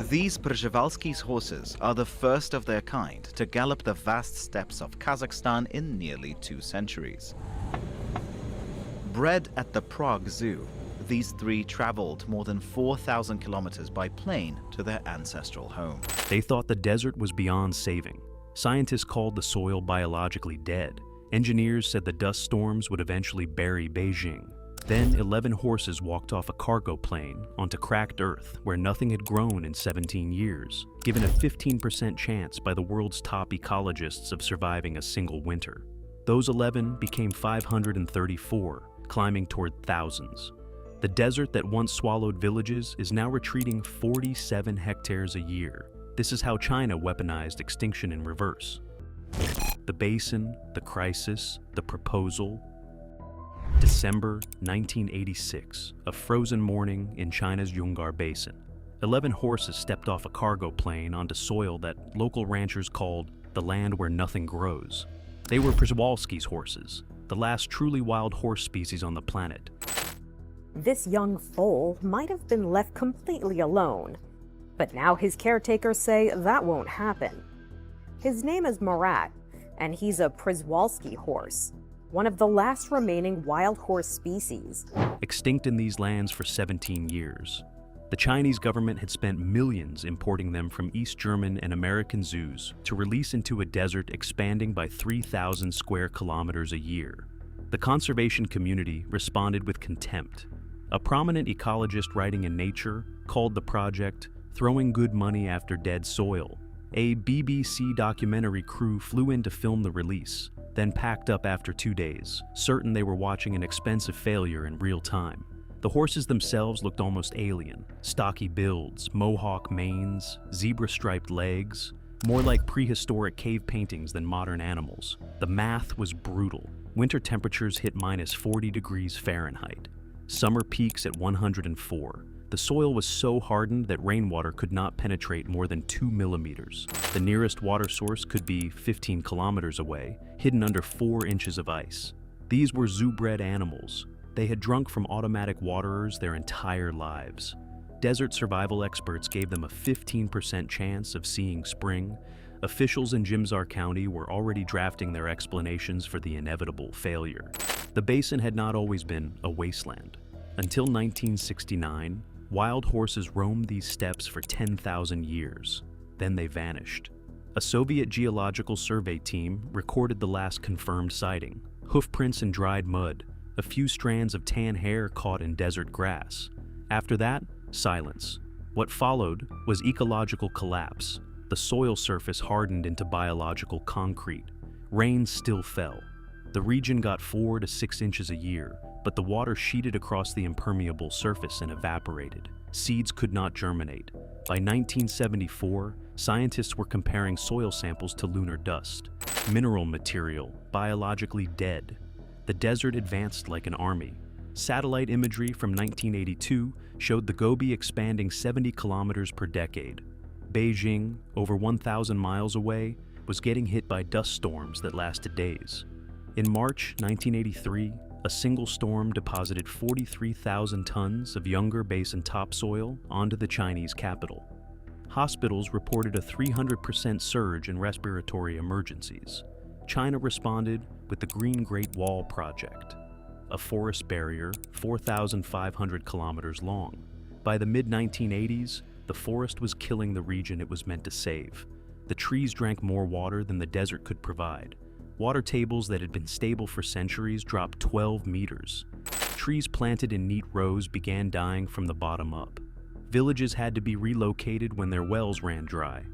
These Przewalski's horses are the first of their kind to gallop the vast steppes of Kazakhstan in nearly 2 centuries. Bred at the Prague Zoo, these 3 traveled more than 4,000 kilometers by plane to their ancestral home. They thought the desert was beyond saving. Scientists called the soil biologically dead. Engineers said the dust storms would eventually bury Beijing. Then 11 horses walked off a cargo plane onto cracked earth where nothing had grown in 17 years, given a 15% chance by the world's top ecologists of surviving a single winter. Those 11 became 534, climbing toward thousands. The desert that once swallowed villages is now retreating 47 hectares a year. This is how China weaponized extinction in reverse. The basin, the crisis, the proposal. December 1986, a frozen morning in China's Yungar Basin. 11 horses stepped off a cargo plane onto soil that local ranchers called the land where nothing grows. They were Przewalski's horses, the last truly wild horse species on the planet. This young foal might have been left completely alone, but now his caretakers say that won't happen. His name is Marat, and he's a Przewalski horse, one of the last remaining wild horse species. Extinct in these lands for 17 years. The Chinese government had spent millions importing them from East German and American zoos to release into a desert expanding by 3,000 square kilometers a year. The conservation community responded with contempt. A prominent ecologist writing in Nature called the project "throwing good money after dead soil." A BBC documentary crew flew in to film the release, then packed up after 2 days, certain they were watching an expensive failure in real time. The horses themselves looked almost alien. Stocky builds, mohawk manes, zebra-striped legs, more like prehistoric cave paintings than modern animals. The math was brutal. Winter temperatures hit -40 degrees Fahrenheit. Summer peaks at 104. The soil was so hardened that rainwater could not penetrate more than 2 millimeters. The nearest water source could be 15 kilometers away, hidden under 4 inches of ice. These were zoo-bred animals. They had drunk from automatic waterers their entire lives. Desert survival experts gave them a 15% chance of seeing spring. Officials in Jimzar County were already drafting their explanations for the inevitable failure. The basin had not always been a wasteland. Until 1969, wild horses roamed these steppes for 10,000 years. Then they vanished. A Soviet geological survey team recorded the last confirmed sighting: hoofprints in dried mud, a few strands of tan hair caught in desert grass. After that, silence. What followed was ecological collapse. The soil surface hardened into biological concrete. Rain still fell. The region got 4 to 6 inches a year, but the water sheeted across the impermeable surface and evaporated. Seeds could not germinate. By 1974, scientists were comparing soil samples to lunar dust. Mineral material, biologically dead. The desert advanced like an army. Satellite imagery from 1982 showed the Gobi expanding 70 kilometers per decade. Beijing, over 1,000 miles away, was getting hit by dust storms that lasted days. In March 1983, a single storm deposited 43,000 tons of Yungar Basin topsoil onto the Chinese capital. Hospitals reported a 300% surge in respiratory emergencies. China responded with the Green Great Wall Project, a forest barrier 4,500 kilometers long. By the mid-1980s, the forest was killing the region it was meant to save. The trees drank more water than the desert could provide. Water tables that had been stable for centuries dropped 12 meters. Trees planted in neat rows began dying from the bottom up. Villages had to be relocated when their wells ran dry.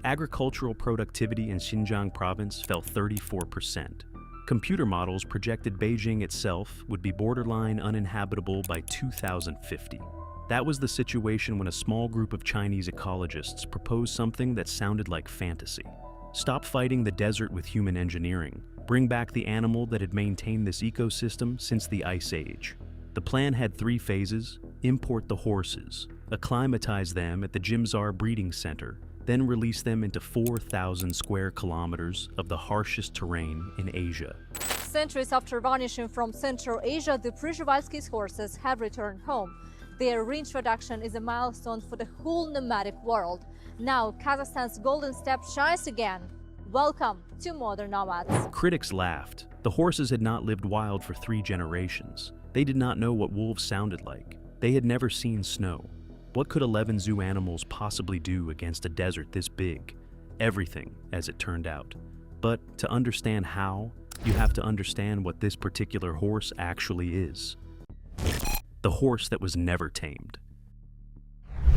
Agricultural productivity in Xinjiang province fell 34%. Computer models projected Beijing itself would be borderline uninhabitable by 2050. That was the situation when a small group of Chinese ecologists proposed something that sounded like fantasy. Stop fighting the desert with human engineering. Bring back the animal that had maintained this ecosystem since the Ice Age. The plan had 3 phases: import the horses, acclimatize them at the Jimzar breeding center, then release them into 4,000 square kilometers of the harshest terrain in Asia. Centuries after vanishing from Central Asia, the Przewalski's horses have returned home. Their reintroduction is a milestone for the whole nomadic world. Now Kazakhstan's golden steppe shines again. Welcome to modern nomads. Critics laughed. The horses had not lived wild for 3 generations. They did not know what wolves sounded like. They had never seen snow. What could 11 zoo animals possibly do against a desert this big? Everything, as it turned out. But to understand how, you have to understand what this particular horse actually is. The horse that was never tamed.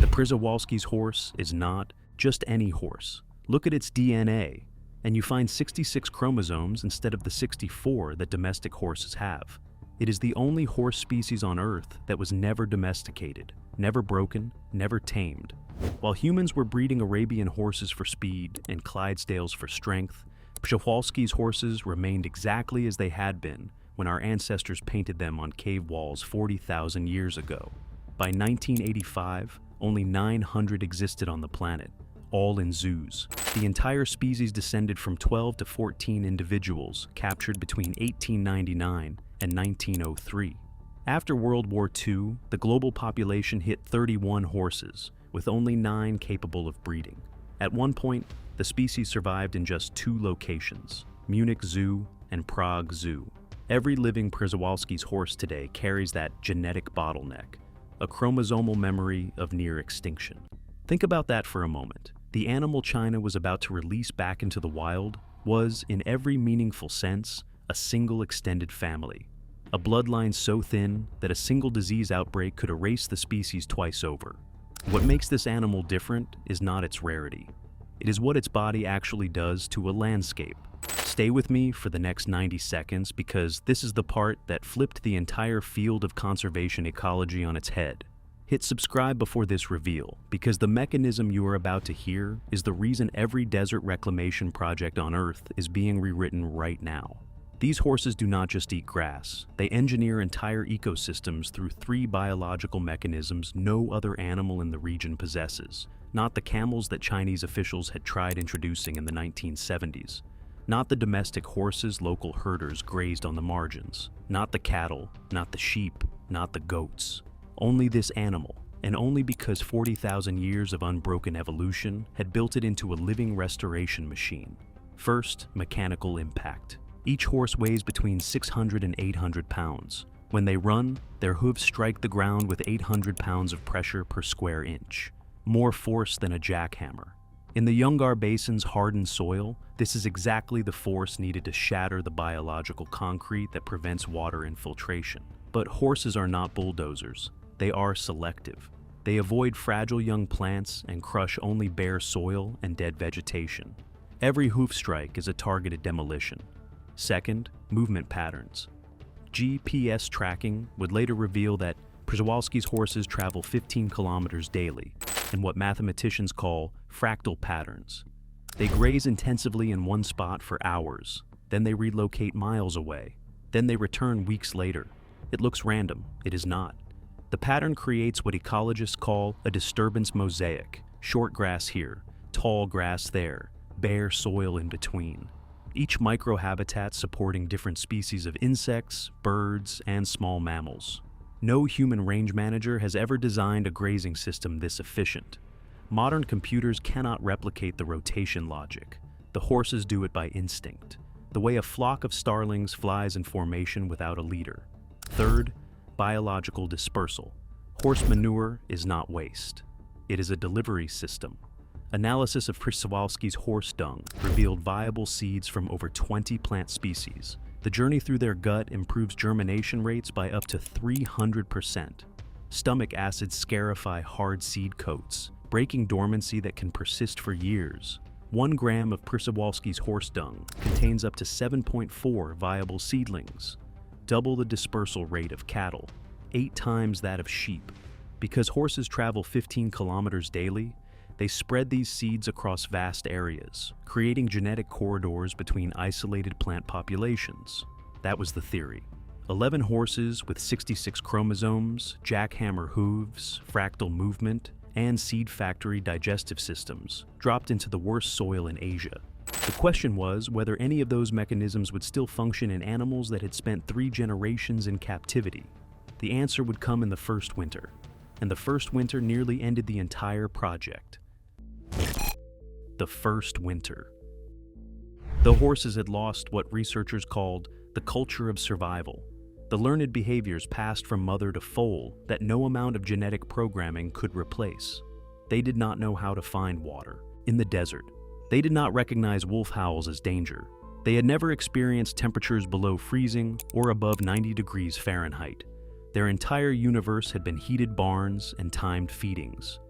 The Przewalski's horse is not just any horse. Look at its DNA, and you find 66 chromosomes instead of the 64 that domestic horses have. It is the only horse species on Earth that was never domesticated, never broken, never tamed. While humans were breeding Arabian horses for speed and Clydesdales for strength, Przewalski's horses remained exactly as they had been when our ancestors painted them on cave walls 40,000 years ago. By 1985, only 900 existed on the planet, all in zoos. The entire species descended from 12 to 14 individuals captured between 1899 and 1903. After World War II, the global population hit 31 horses, with only 9 capable of breeding. At one point, the species survived in just 2 locations, Munich Zoo and Prague Zoo. Every living Przewalski's horse today carries that genetic bottleneck, a chromosomal memory of near extinction. Think about that for a moment. The animal China was about to release back into the wild was, in every meaningful sense, a single extended family. A bloodline so thin that a single disease outbreak could erase the species twice over. What makes this animal different is not its rarity. It is what its body actually does to a landscape. Stay with me for the next 90 seconds because this is the part that flipped the entire field of conservation ecology on its head. Hit subscribe before this reveal, because the mechanism you are about to hear is the reason every desert reclamation project on Earth is being rewritten right now. These horses do not just eat grass. They engineer entire ecosystems through 3 biological mechanisms no other animal in the region possesses. Not the camels that Chinese officials had tried introducing in the 1970s. Not the domestic horses local herders grazed on the margins. Not the cattle, not the sheep, not the goats. Only this animal, and only because 40,000 years of unbroken evolution had built it into a living restoration machine. First, mechanical impact. Each horse weighs between 600 and 800 pounds. When they run, their hooves strike the ground with 800 pounds of pressure per square inch. More force than a jackhammer. In the Yungar Basin's hardened soil, this is exactly the force needed to shatter the biological concrete that prevents water infiltration. But horses are not bulldozers. They are selective. They avoid fragile young plants and crush only bare soil and dead vegetation. Every hoof strike is a targeted demolition. Second, movement patterns. GPS tracking would later reveal that Przewalski's horses travel 15 kilometers daily in what mathematicians call fractal patterns. They graze intensively in one spot for hours, then they relocate miles away, then they return weeks later. It looks random. It is not. The pattern creates what ecologists call a disturbance mosaic. Short grass here, tall grass there, bare soil in between. Each microhabitat supporting different species of insects, birds, and small mammals. No human range manager has ever designed a grazing system this efficient. Modern computers cannot replicate the rotation logic. The horses do it by instinct, the way a flock of starlings flies in formation without a leader. Third, biological dispersal. Horse manure is not waste. It is a delivery system. Analysis of Przewalski's horse dung revealed viable seeds from over 20 plant species. The journey through their gut improves germination rates by up to 300%. Stomach acids scarify hard seed coats, breaking dormancy that can persist for years. 1 gram of Przewalski's horse dung contains up to 7.4 viable seedlings, double the dispersal rate of cattle, 8 times that of sheep. Because horses travel 15 kilometers daily, they spread these seeds across vast areas, creating genetic corridors between isolated plant populations. That was the theory. 11 horses with 66 chromosomes, jackhammer hooves, fractal movement, and seed factory digestive systems dropped into the worst soil in Asia. The question was whether any of those mechanisms would still function in animals that had spent 3 generations in captivity. The answer would come in the first winter. and the first winter nearly ended the entire project. The first winter. The horses had lost what researchers called the culture of survival, the learned behaviors passed from mother to foal that no amount of genetic programming could replace. They did not know how to find water in the desert. They did not recognize wolf howls as danger. They had never experienced temperatures below freezing or above 90 degrees Fahrenheit. Their entire universe had been heated barns and timed feedings.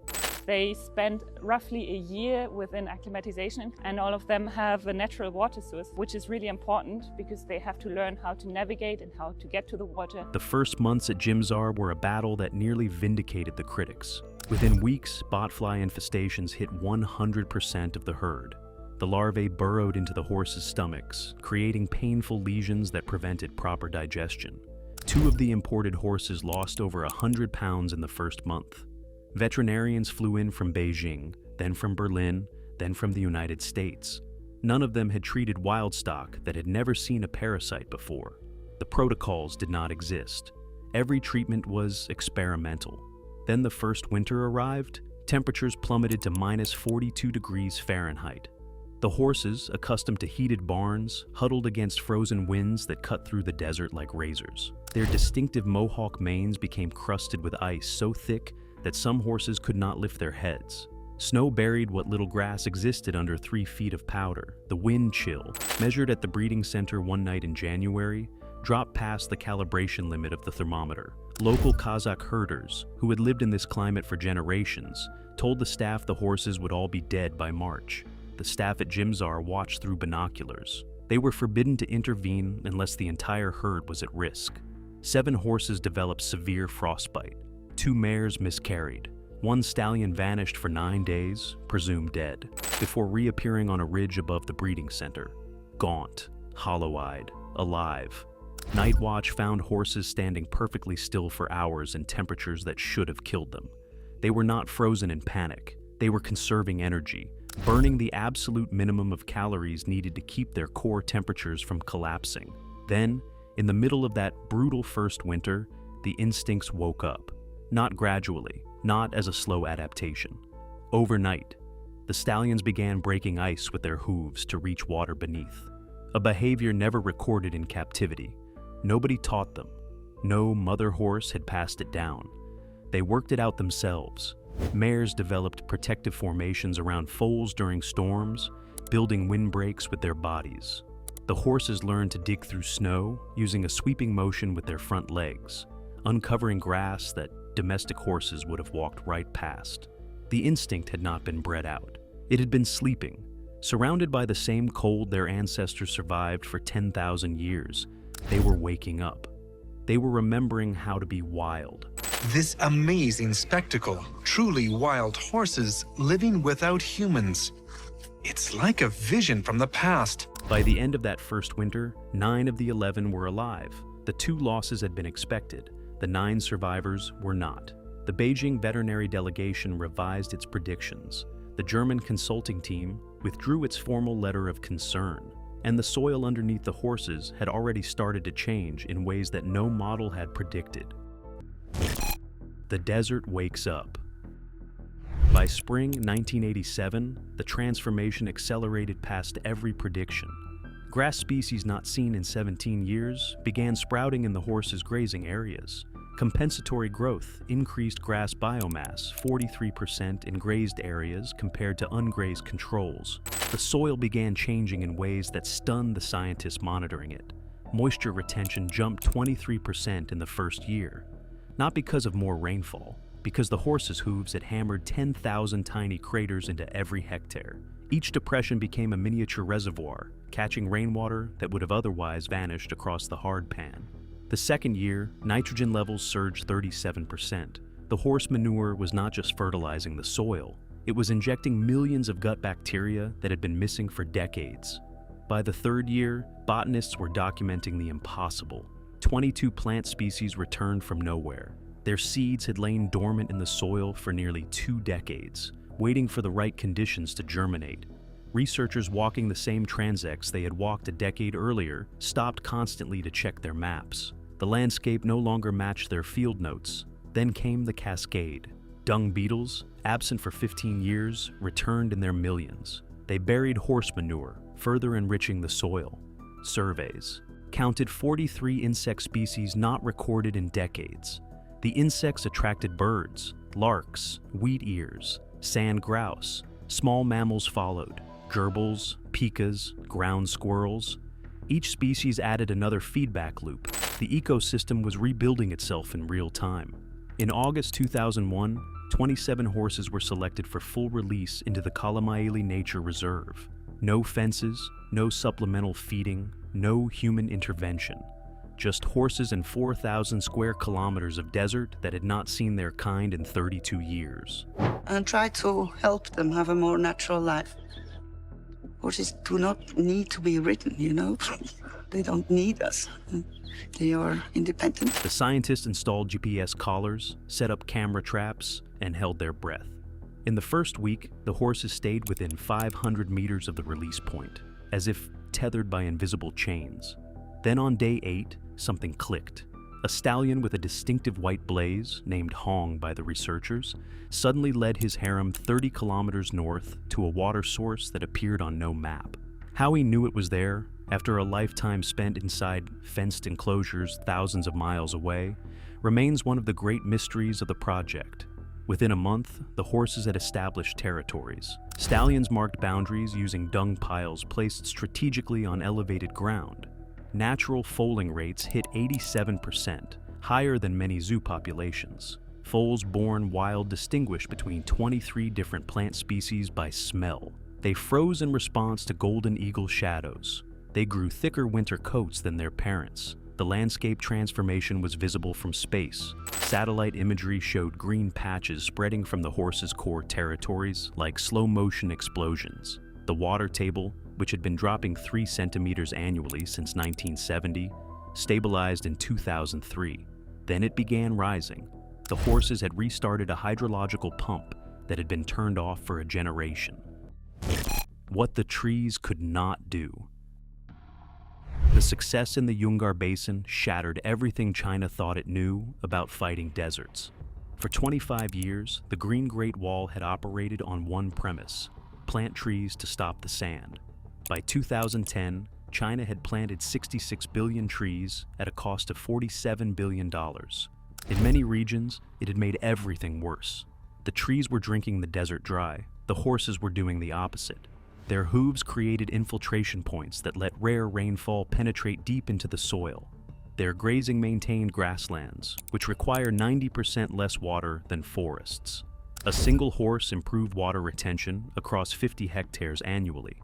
They spend roughly a year within acclimatization, and all of them have a natural water source, which is really important because they have to learn how to navigate and how to get to the water. The first months at Jimzar were a battle that nearly vindicated the critics. Within weeks, botfly infestations hit 100% of the herd. The larvae burrowed into the horses' stomachs, creating painful lesions that prevented proper digestion. 2 of the imported horses lost over 100 pounds in the first month. Veterinarians flew in from Beijing, then from Berlin, then from the United States. None of them had treated wild stock that had never seen a parasite before. The protocols did not exist. Every treatment was experimental. Then the first winter arrived. Temperatures plummeted to minus 42 degrees Fahrenheit. The horses, accustomed to heated barns, huddled against frozen winds that cut through the desert like razors. Their distinctive mohawk manes became crusted with ice so thick that some horses could not lift their heads. Snow buried what little grass existed under 3 feet of powder. The wind chill, measured at the breeding center one night in January, dropped past the calibration limit of the thermometer. Local Kazakh herders, who had lived in this climate for generations, told the staff the horses would all be dead by March. The staff at Jimzar watched through binoculars. They were forbidden to intervene unless the entire herd was at risk. 7 horses developed severe frostbite. 2 mares miscarried. 1 stallion vanished for 9 days, presumed dead, before reappearing on a ridge above the breeding center. Gaunt, hollow-eyed, alive. Night watch found horses standing perfectly still for hours in temperatures that should have killed them. They were not frozen in panic. They were conserving energy, burning the absolute minimum of calories needed to keep their core temperatures from collapsing. Then, in the middle of that brutal first winter, the instincts woke up. Not gradually, not as a slow adaptation. Overnight, the stallions began breaking ice with their hooves to reach water beneath. A behavior never recorded in captivity. Nobody taught them. No mother horse had passed it down. They worked it out themselves. Mares developed protective formations around foals during storms, building windbreaks with their bodies. The horses learned to dig through snow using a sweeping motion with their front legs, uncovering grass that domestic horses would have walked right past. The instinct had not been bred out. It had been sleeping, surrounded by the same cold their ancestors survived for 10,000 years. They were waking up. They were remembering how to be wild. This amazing spectacle, truly wild horses living without humans. It's like a vision from the past. By the end of that first winter, 9 of the 11 were alive. The 2 losses had been expected. The 9 survivors were not. The Beijing veterinary delegation revised its predictions. The German consulting team withdrew its formal letter of concern, and the soil underneath the horses had already started to change in ways that no model had predicted. The desert wakes up. By spring 1987, the transformation accelerated past every prediction. Grass species not seen in 17 years began sprouting in the horses' grazing areas. Compensatory growth increased grass biomass 43% in grazed areas compared to ungrazed controls. The soil began changing in ways that stunned the scientists monitoring it. Moisture retention jumped 23% in the first year. Not because of more rainfall, because the horses' hooves had hammered 10,000 tiny craters into every hectare. Each depression became a miniature reservoir, catching rainwater that would have otherwise vanished across the hard pan. The second year, nitrogen levels surged 37%. The horse manure was not just fertilizing the soil, it was injecting millions of gut bacteria that had been missing for decades. By the third year, botanists were documenting the impossible. 22 plant species returned from nowhere. Their seeds had lain dormant in the soil for nearly 2 decades, waiting for the right conditions to germinate. Researchers walking the same transects they had walked a decade earlier stopped constantly to check their maps. The landscape no longer matched their field notes. Then came the cascade. Dung beetles, absent for 15 years, returned in their millions. They buried horse manure, further enriching the soil. Surveys counted 43 insect species not recorded in decades. The insects attracted birds, larks, wheat ears, sand grouse. Small mammals followed, gerbils, pikas, ground squirrels. Each species added another feedback loop. The ecosystem was rebuilding itself in real time. In August 2001, 27 horses were selected for full release into the Kalamaili Nature Reserve. No fences, no supplemental feeding, no human intervention. Just horses and 4,000 square kilometers of desert that had not seen their kind in 32 years. And try to help them have a more natural life. Horses do not need to be ridden, you know? They don't need us. They are independent. The scientists installed GPS collars, set up camera traps, and held their breath. In the first week, the horses stayed within 500 meters of the release point, as if tethered by invisible chains. Then on day 8, something clicked. A stallion with a distinctive white blaze, named Hong by the researchers, suddenly led his harem 30 kilometers north to a water source that appeared on no map. How he knew it was there, after a lifetime spent inside fenced enclosures thousands of miles away, remains one of the great mysteries of the project. Within a month, the horses had established territories. Stallions marked boundaries using dung piles placed strategically on elevated ground. Natural foaling rates hit 87%, higher than many zoo populations. Foals born wild distinguish between 23 different plant species by smell. They froze in response to golden eagle shadows. They grew thicker winter coats than their parents. The landscape transformation was visible from space. Satellite imagery showed green patches spreading from the horses' core territories like slow-motion explosions. The water table, which had been dropping 3 centimeters annually since 1970, stabilized in 2003. Then it began rising. The horses had restarted a hydrological pump that had been turned off for a generation. What the trees could not do. The success in the Yungar Basin shattered everything China thought it knew about fighting deserts. For 25 years, the Green Great Wall had operated on one premise: plant trees to stop the sand. By 2010, China had planted 66 billion trees at a cost of $47 billion. In many regions, it had made everything worse. The trees were drinking the desert dry. The horses were doing the opposite. Their hooves created infiltration points that let rare rainfall penetrate deep into the soil. Their grazing maintained grasslands, which require 90% less water than forests. A single horse improved water retention across 50 hectares annually.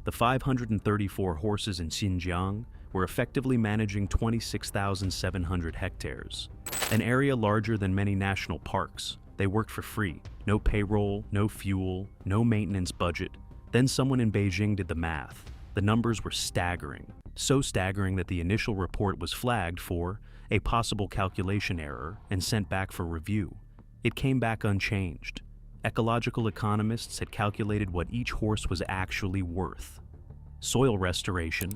The 534 horses in Xinjiang were effectively managing 26,700 hectares, an area larger than many national parks. They worked for free. No payroll, no fuel, no maintenance budget. Then someone in Beijing did the math. The numbers were staggering. So staggering that the initial report was flagged for a possible calculation error and sent back for review. It came back unchanged. Ecological economists had calculated what each horse was actually worth. Soil restoration,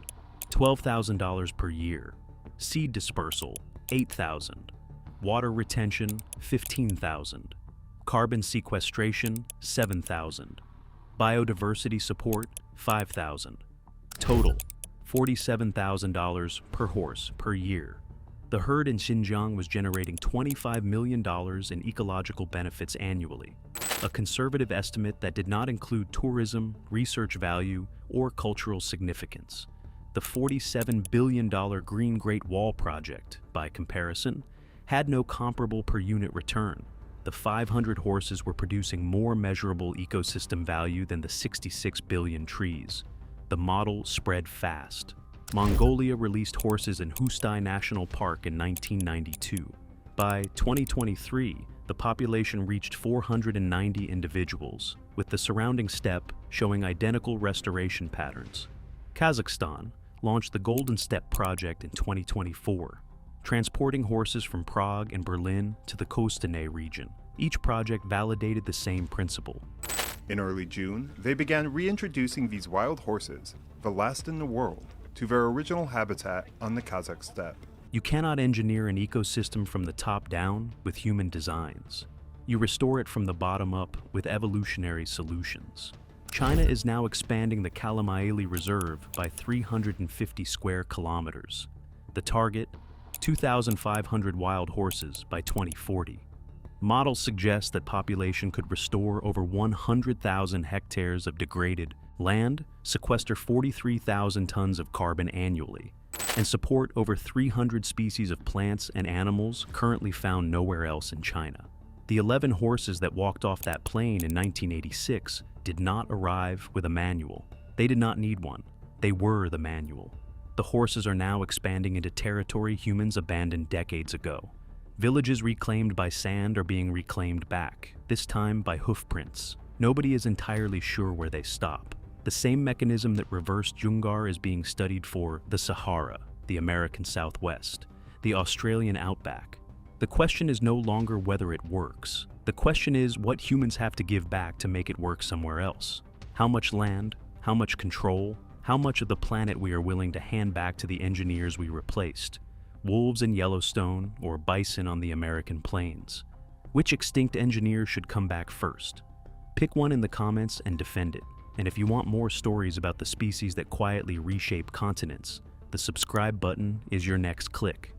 $12,000 per year. Seed dispersal, $8,000. Water retention, $15,000. Carbon sequestration, $7,000. Biodiversity support, $5,000. Total, $47,000 per horse per year. The herd in Xinjiang was generating $25 million in ecological benefits annually, a conservative estimate that did not include tourism, research value, or cultural significance. The $47 billion Green Great Wall project, by comparison, had no comparable per unit return. The 500 horses were producing more measurable ecosystem value than the 66 billion trees. The model spread fast. Mongolia released horses in Hustai National Park in 1992. By 2023, the population reached 490 individuals, with the surrounding steppe showing identical restoration patterns. Kazakhstan launched the Golden Steppe project in 2024, transporting horses from Prague and Berlin to the Kostanay region. Each project validated the same principle. In early June, they began reintroducing these wild horses, the last in the world, to their original habitat on the Kazakh steppe. You cannot engineer an ecosystem from the top down with human designs. You restore it from the bottom up with evolutionary solutions. China is now expanding the Kalamaili Reserve by 350 square kilometers. The target, 2,500 wild horses by 2040. Models suggest that population could restore over 100,000 hectares of degraded land, sequester 43,000 tons of carbon annually, and support over 300 species of plants and animals currently found nowhere else in China. The 11 horses that walked off that plane in 1986 did not arrive with a manual. They did not need one. They were the manual. The horses are now expanding into territory humans abandoned decades ago. Villages reclaimed by sand are being reclaimed back, this time by hoof prints. Nobody is entirely sure where they stop. The same mechanism that reversed Jungar is being studied for the Sahara, the American Southwest, the Australian outback. The question is no longer whether it works. The question is what humans have to give back to make it work somewhere else. How much land? How much control? How much of the planet we are willing to hand back to the engineers we replaced? Wolves in Yellowstone or bison on the American plains? Which extinct engineer should come back first? Pick one in the comments and defend it. And if you want more stories about the species that quietly reshape continents, the subscribe button is your next click.